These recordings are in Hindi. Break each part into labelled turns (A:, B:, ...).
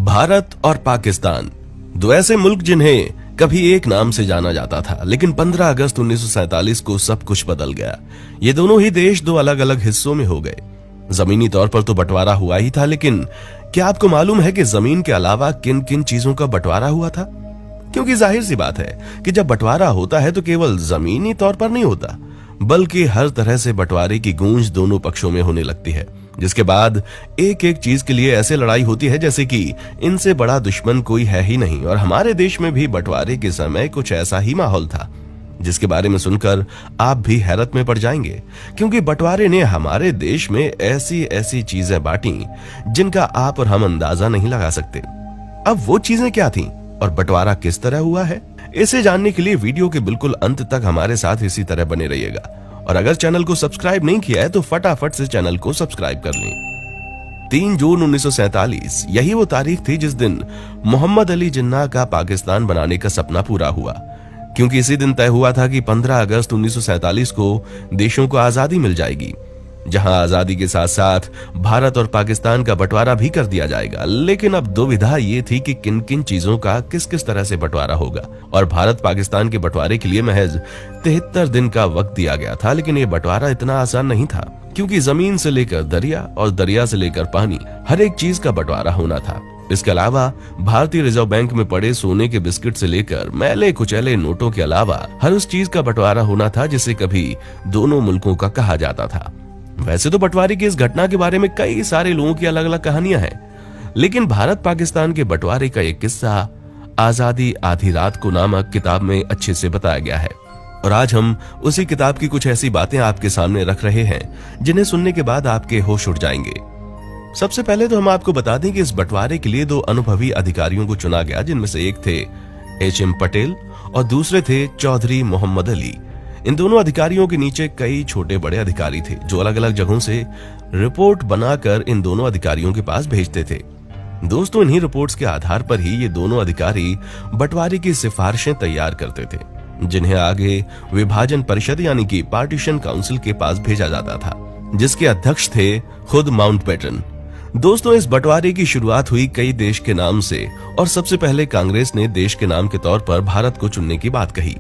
A: भारत और पाकिस्तान दो ऐसे मुल्क जिन्हें कभी एक नाम से जाना जाता था, लेकिन 15 अगस्त 1947 को सब कुछ बदल गया। ये दोनों ही देश दो अलग अलग हिस्सों में हो गए। जमीनी तौर पर तो बंटवारा हुआ ही था, लेकिन क्या आपको मालूम है कि जमीन के अलावा किन किन चीजों का बंटवारा हुआ था? क्योंकि जाहिर सी बात है कि जब बंटवारा होता है तो केवल जमीनी तौर पर नहीं होता, बल्कि हर तरह से बंटवारे की गूंज दोनों पक्षों में होने लगती है, जिसके बाद एक एक चीज के लिए ऐसे लड़ाई होती है जैसे कि इनसे बड़ा दुश्मन कोई है ही नहीं। और हमारे देश में भी बंटवारे के समय कुछ ऐसा ही माहौल था, जिसके बारे में सुनकर आप भी हैरत में पड़ जाएंगे, क्योंकि बंटवारे ने हमारे देश में ऐसी ऐसी चीजें बांटी जिनका आप और हम अंदाजा नहीं लगा सकते। अब वो चीजें क्या थीं और बंटवारा किस तरह हुआ है, इसे जानने के लिए वीडियो के बिल्कुल अंत तक हमारे साथ इसी तरह बने रहिएगा। और अगर चैनल को सब्सक्राइब नहीं किया है तो फटाफट से चैनल को सब्सक्राइब कर लें। 3 जून 1947 यही वो तारीख थी जिस दिन मोहम्मद अली जिन्ना का पाकिस्तान बनाने का सपना पूरा हुआ, क्योंकि इसी दिन तय हुआ था कि 15 अगस्त 1947 को देशों को आजादी मिल जाएगी, जहां आजादी के साथ साथ भारत और पाकिस्तान का बंटवारा भी कर दिया जाएगा। लेकिन अब दुविधा ये थी कि किन किन चीजों का किस किस तरह से बंटवारा होगा। और भारत पाकिस्तान के बंटवारे के लिए महज 73 दिन का वक्त दिया गया था, लेकिन ये बंटवारा इतना आसान नहीं था, क्योंकि जमीन से लेकर दरिया और दरिया से लेकर पानी, हर एक चीज का बंटवारा होना था। इसके अलावा भारतीय रिजर्व बैंक में पड़े सोने के बिस्किट से लेकर मैले कुचैले नोटों के अलावा हर उस चीज का बंटवारा होना था जिसे कभी दोनों मुल्कों का कहा जाता था। वैसे तो बंटवारे की इस घटना के बारे में कई सारे लोगों की अलग अलग कहानियां हैं, लेकिन भारत पाकिस्तान के बंटवारे का एक किस्सा आजादी आधी रात को नामक किताब में अच्छे से बताया गया है। और आज हम उसी किताब की कुछ ऐसी बातें आपके सामने रख रहे हैं जिन्हें सुनने के बाद आपके होश उड़ जाएंगे। सबसे पहले तो हम आपको बता दें कि इस बंटवारे के लिए 2 अनुभवी अधिकारियों को चुना गया, जिनमें से एक थे HM पटेल और दूसरे थे चौधरी मोहम्मद अली। इन दोनों अधिकारियों के नीचे कई छोटे बड़े अधिकारी थे जो अलग अलग जगहों से रिपोर्ट बनाकर इन दोनों अधिकारियों के पास भेजते थे। दोस्तों, इन्हीं रिपोर्ट्स के आधार पर ही ये दोनों अधिकारी बंटवारे की सिफारिशें तैयार करते थे, जिन्हें आगे विभाजन परिषद यानी कि पार्टीशन काउंसिल के पास भेजा जाता था, जिसके अध्यक्ष थे खुद माउंटबेटन। दोस्तों, इस बंटवारे की शुरुआत हुई कई देश के नाम से, और सबसे पहले कांग्रेस ने देश के नाम के तौर पर भारत को चुनने की बात कही,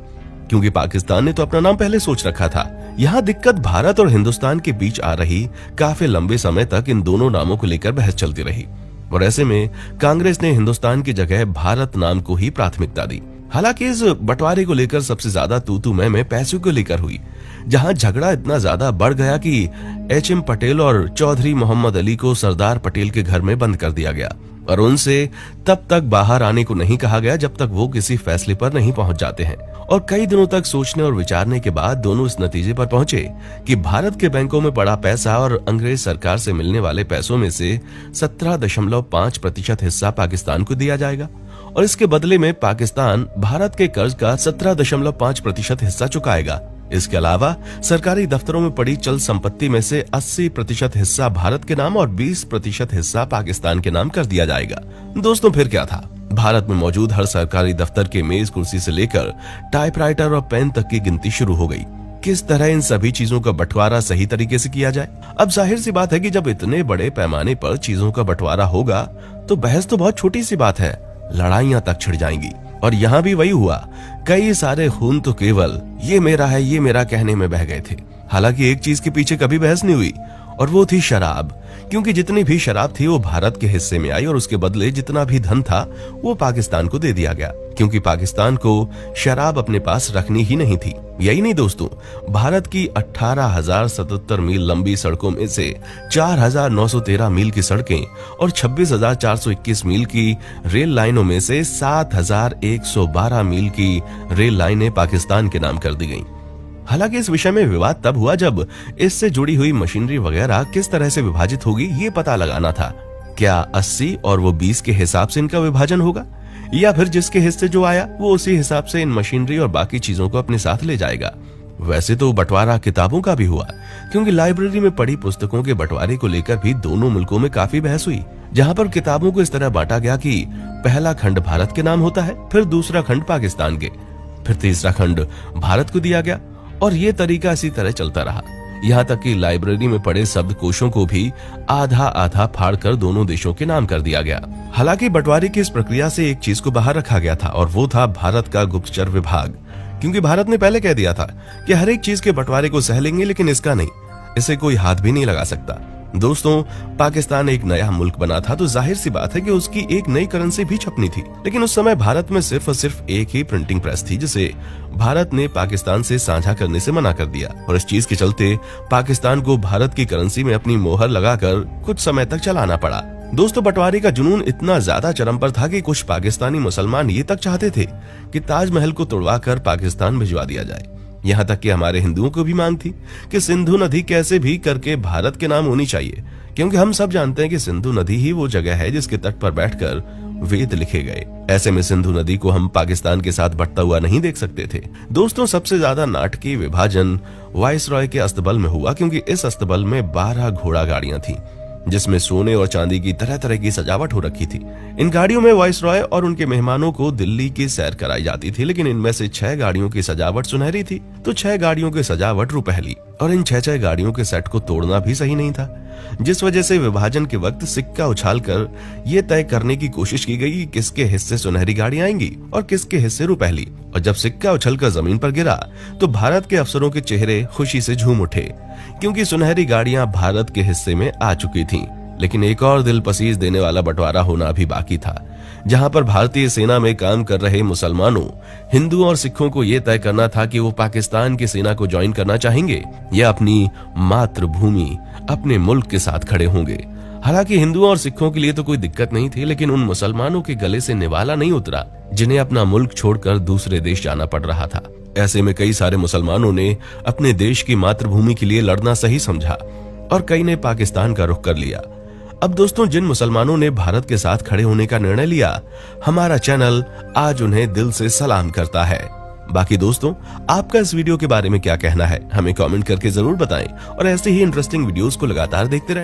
A: क्योंकि पाकिस्तान ने तो अपना नाम पहले सोच रखा था। यहाँ दिक्कत भारत और हिंदुस्तान के बीच आ रही, काफी लंबे समय तक इन दोनों नामों को लेकर बहस चलती रही, और ऐसे में कांग्रेस ने हिंदुस्तान की जगह भारत नाम को ही प्राथमिकता दी। हालांकि इस बंटवारे को लेकर सबसे ज्यादा तू मैं पैसों को लेकर हुई, जहां झगड़ा इतना ज्यादा बढ़ गया कि HM पटेल और चौधरी मोहम्मद अली को सरदार पटेल के घर में बंद कर दिया गया, और उनसे तब तक बाहर आने को नहीं कहा गया जब तक वो किसी फैसले पर नहीं पहुंच जाते हैं। और कई दिनों तक सोचने और विचारने के बाद दोनों इस नतीजे पर पहुंचे कि भारत के बैंकों में पड़ा पैसा और अंग्रेज सरकार से मिलने वाले पैसों में से 17.5% हिस्सा पाकिस्तान को दिया जाएगा, और इसके बदले में पाकिस्तान भारत के कर्ज का 17.5% हिस्सा चुकाएगा। इसके अलावा सरकारी दफ्तरों में पड़ी चल संपत्ति में से 80% हिस्सा भारत के नाम और 20% हिस्सा पाकिस्तान के नाम कर दिया जाएगा। दोस्तों, फिर क्या था? भारत में मौजूद हर सरकारी दफ्तर के मेज कुर्सी से लेकर टाइपराइटर और पेन तक की गिनती शुरू हो गई। किस तरह इन सभी चीजों का बंटवारा सही तरीके से किया जाए? अब जाहिर सी बात है कि जब इतने बड़े पैमाने पर चीजों का बंटवारा होगा तो बहस तो बहुत छोटी सी बात है, लड़ाइयां तक छिड़ जाएंगी। और यहाँ भी वही हुआ, कई सारे खून तो केवल ये मेरा है ये मेरा कहने में बह गए थे। हालांकि एक चीज के पीछे कभी बहस नहीं हुई, और वो थी शराब, क्योंकि जितनी भी शराब थी वो भारत के हिस्से में आई, और उसके बदले जितना भी धन था वो पाकिस्तान को दे दिया गया, क्योंकि पाकिस्तान को शराब अपने पास रखनी ही नहीं थी। यही नहीं दोस्तों, भारत की 18,077 मील लंबी सड़कों में से 4,913 मील की सड़कें और 26,421 मील की रेल लाइनों में से 7,112 मील की रेल लाइनें पाकिस्तान के नाम कर दी गईं। हालांकि इस विषय में विवाद तब हुआ जब इससे जुड़ी हुई मशीनरी वगैरह किस तरह से विभाजित होगी ये पता लगाना था। क्या 80 और वो 20 के हिसाब से इनका विभाजन होगा, या फिर जिसके हिस्से जो आया वो उसी हिसाब से इन मशीनरी और बाकी चीजों को अपने साथ ले जाएगा? वैसे तो बंटवारा किताबों का भी हुआ, क्योंकि लाइब्रेरी में पड़ी पुस्तकों के बंटवारे को लेकर भी दोनों मुल्कों में काफी बहस हुई, जहां पर किताबों को इस तरह बांटा गया कि पहला खंड भारत के नाम होता है, फिर दूसरा खंड पाकिस्तान के, फिर तीसरा खंड भारत को दिया गया, और ये तरीका इसी तरह चलता रहा। यहाँ तक कि लाइब्रेरी में पड़े शब्दकोशों को भी आधा आधा फाड़ कर दोनों देशों के नाम कर दिया गया। हालांकि बंटवारे की इस प्रक्रिया से एक चीज को बाहर रखा गया था, और वो था भारत का गुप्तचर विभाग। क्योंकि भारत ने पहले कह दिया था कि हर एक चीज के बंटवारे को सह लेंगे, लेकिन इसका नहीं, इसे कोई हाथ भी नहीं लगा सकता। दोस्तों, पाकिस्तान एक नया मुल्क बना था, तो जाहिर सी बात है कि उसकी एक नई करेंसी भी छपनी थी। लेकिन उस समय भारत में सिर्फ और सिर्फ एक ही प्रिंटिंग प्रेस थी, जिसे भारत ने पाकिस्तान से साझा करने से मना कर दिया, और इस चीज के चलते पाकिस्तान को भारत की करेंसी में अपनी मोहर लगाकर कुछ समय तक चलाना पड़ा। दोस्तों, बंटवारे का जुनून इतना ज्यादा चरम पर था कि कुछ पाकिस्तानी मुसलमान ये तक चाहते थे कि ताजमहल को तुड़वाकर पाकिस्तान भिजवा दिया जाए। यहाँ तक कि हमारे हिंदुओं को भी मांग थी कि सिंधु नदी कैसे भी करके भारत के नाम होनी चाहिए, क्योंकि हम सब जानते हैं कि सिंधु नदी ही वो जगह है जिसके तट पर बैठकर वेद लिखे गए। ऐसे में सिंधु नदी को हम पाकिस्तान के साथ बटता हुआ नहीं देख सकते थे। दोस्तों, सबसे ज्यादा नाटकीय विभाजन वायसरॉय के अस्तबल में हुआ, क्योंकि इस अस्तबल में 12 घोड़ा गाड़ियां थी, जिसमें सोने और चांदी की तरह तरह की सजावट हो रखी थी। इन गाड़ियों में वायसरॉय और उनके मेहमानों को दिल्ली की सैर कराई जाती थी, लेकिन इनमें से 6 गाड़ियों की सजावट सुनहरी थी, तो 6 गाड़ियों की सजावट रुपहली, और इन 6 गाड़ियों के सेट को तोड़ना भी सही नहीं था, जिस वजह से विभाजन के वक्त सिक्का उछालकर यह तय करने की कोशिश की गई कि किसके हिस्से सुनहरी गाड़ी आएंगी और किसके हिस्से रुपहली। और जब सिक्का उछलकर जमीन पर गिरा तो भारत के अफसरों के चेहरे खुशी से झूम उठे, क्योंकि सुनहरी गाड़ियां भारत के हिस्से में आ चुकी थीं। लेकिन एक और दिल पसीज देने वाला बंटवारा होना भी बाकी था, जहां पर भारतीय सेना में काम कर रहे मुसलमानों, हिंदुओं और सिखों को यह तय करना था कि वो पाकिस्तान की सेना को ज्वाइन करना चाहेंगे या अपनी मातृभूमि, अपने मुल्क के साथ खड़े होंगे। हालांकि हिंदुओं और सिखों के लिए तो कोई दिक्कत नहीं थी, लेकिन उन मुसलमानों के गले से निवाला नहीं उतरा जिन्हें अपना मुल्क छोड़कर दूसरे देश जाना पड़ रहा था। ऐसे में कई सारे मुसलमानों ने अपने देश की मातृभूमि के लिए लड़ना सही समझा, और कई ने पाकिस्तान का रुख कर लिया। अब दोस्तों, जिन मुसलमानों ने भारत के साथ खड़े होने का निर्णय लिया, हमारा चैनल आज उन्हें दिल से सलाम करता है। बाकी दोस्तों, आपका इस वीडियो के बारे में क्या कहना है, हमें कमेंट करके जरूर बताएं, और ऐसे ही इंटरेस्टिंग वीडियोस को लगातार देखते रहें।